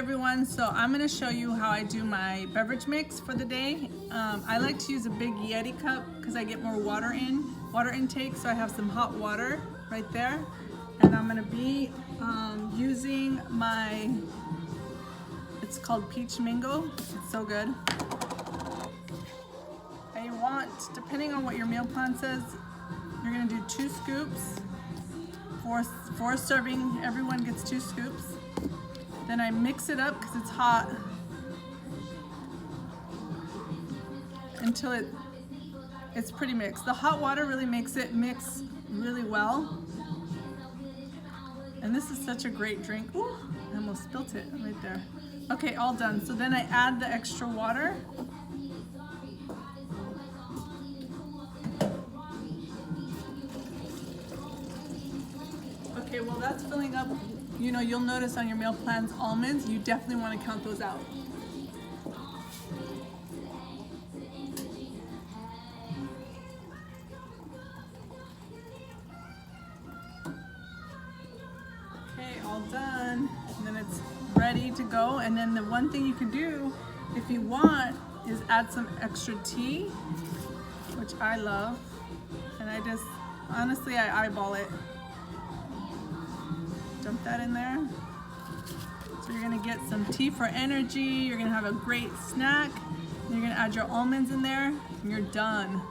everyone, so I'm going to show you how I do my beverage mix for the day. I like to use a big Yeti cup because I get more water intake, so I have some hot water right there. And I'm going to be using it's called Peach Mango. It's so good. And you want, depending on what your meal plan says, you're going to do 2 scoops. For serving, everyone gets 2 scoops. Then I mix it up because it's hot until it's pretty mixed. The hot water really makes it mix really well. And this is such a great drink. Ooh, I almost spilt it right there. Okay, all done. So then I add the extra water. Okay, well that's filling up. You know, you'll notice on your meal plans, almonds, you definitely want to count those out. Okay, all done. And then it's ready to go. And then the one thing you can do, if you want, is add some extra tea, which I love. And honestly, I eyeball it. Dump that in there. So you're gonna get some tea for energy, you're gonna have a great snack, and you're gonna add your almonds in there, and you're done.